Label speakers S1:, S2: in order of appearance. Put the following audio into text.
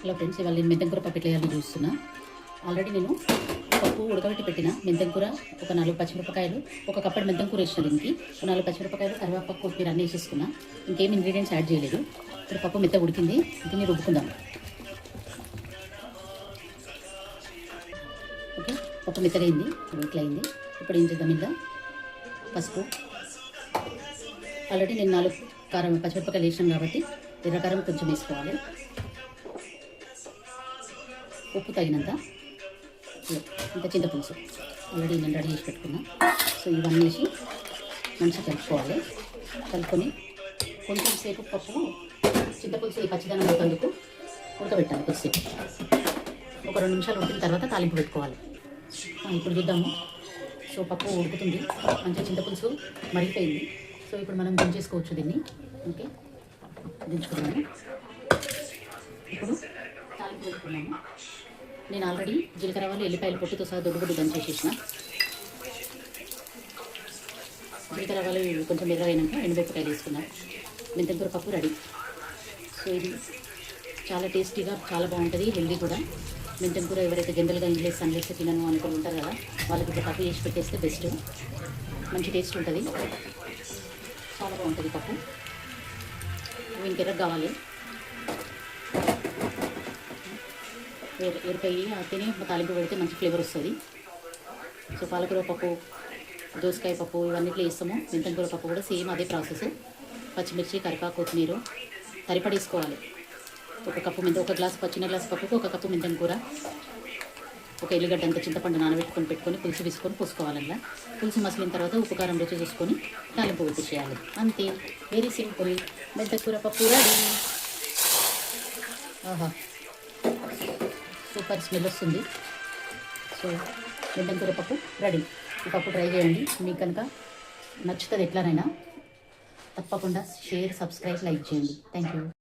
S1: Hello friends, ఇవాళ నేను మెంతంకూర పప్పు ఎట్లా చేయాలో చూస్తున్నా. ఆల్రెడీ నేను పప్పు ఉడకబెట్టి పెట్టిన మెంతంకూర, ఒక 4 పచ్చిమిరపకాయలు, ఒక కప్పటి మెంతంకూర వేసిన దీనికి 4 పచ్చిమిరపకాయలు, కరివేపాకు, కొత్తిమీర అన్నీ వేసేసుకున్నా. ఇంకేం ఇంగ్రీడియంట్స్ యాడ్ చేయలేదు. ఇప్పుడు పప్పు మెత్త ఉడికింది, దీన్ని రుబ్బుకుందాం. ఓకే, పప్పు మెత్తగా అయింది, ఇట్లా అయింది. ఇప్పుడు ఏం చేద్దాం, ఇంకా పసుపు. ఆల్రెడీ నేను 4 పచ్చిమిరపకాయలు వేసాను కాబట్టి ఎర్రకారం కొంచెం వేసుకోవాలి. ఉప్పు తగినంత, ఇంత చింతపులుసు ఆల్రెడీ నేను రెడీ చేసి పెట్టుకున్నా. సో ఇవన్నీ వేసి మంచిగా కలుపుకోవాలి. కలుపుకొని కొంచెం సేపు పప్పు చింతపులుసు ఈ పచ్చిదనం ఉడికేందుకు ఉడకబెట్టాలి. కొద్దిసేపు ఒక 2 నిమిషాలు ఉడికిన తర్వాత తాలింపు పెట్టుకోవాలి. ఇప్పుడు చూద్దాము. సో పప్పు ఉడుకుతుంది, మంచిగా చింతపులుసు మరిగిపోయింది. సో ఇప్పుడు మనం దించేసుకోవచ్చు దీన్ని. ఓకే, దించుకున్నాము. ఇప్పుడు తాలింపు పెట్టుకున్నాము. నేను ఆల్రెడీ జీలకర్ర ఆవాలు, ఎల్లిపాయలు పొట్టుతో సహా దొడ్డు దంచేసేసిన. జీలకర్ర ఆవాలు కొంచెం ఎర్రగైనాక ఎండుమిరపకాయలు వేసుకున్నాం. మెంతంకూర పప్పు రెడీ. సో ఇది చాలా టేస్టీగా, చాలా బాగుంటుంది, హెల్దీ కూడా. మెంతంకూర ఎవరైతే జనరల్గా ఇంగ్లీష్ సన్లేస్తే తినను అనుకుని ఉంటారు కదా, వాళ్ళకి ఇప్పుడు పప్పు చేసి పెట్టేస్తే బెస్ట్. మంచి టేస్ట్ ఉంటుంది, చాలా బాగుంటుంది పప్పు. ఇంకెర్ర కావాలి, ఎరిపోయి తిని తాలింపు పెడితే మంచి ఫ్లేవర్ వస్తుంది. సో పాలకూర పప్పు, దోసకాయ పప్పు ఇవన్నిట్లో వేస్తాము. మెంతంకూర పప్పు కూడా సేమ్ అదే ప్రాసెస్. పచ్చిమిర్చి, కరివేపాకు, కొత్తిమీర తరిపడేసుకోవాలి. ఒక గ్లాస్ చిన్న గ్లాస్ పప్పుకు 1 కప్పు మెంతంకూర, ఒక ఎల్లిగడ్డ అంత చింతపండు నానబెట్టుకొని పులుసు తీసుకొని పోసుకోవాలి. అలా పులుసు మసిలిన తర్వాత ఉప్పు కారం రుచి చూసుకొని తాలింపు పెట్టేసేయాలి. అంతే, వెరీ సింపుల్. మెంతంకూర పప్పు రెడీ. ఆహా, సూపర్ స్మెల్ వస్తుంది. సో మెంతంకూర పప్పు రెడీ. ఈ పప్పు ట్రై చేయండి. మీకు కనుక నచ్చుతుంది ఎట్లానైనా. తప్పకుండా షేర్, సబ్స్క్రైబ్, లైక్ చేయండి. Thank you.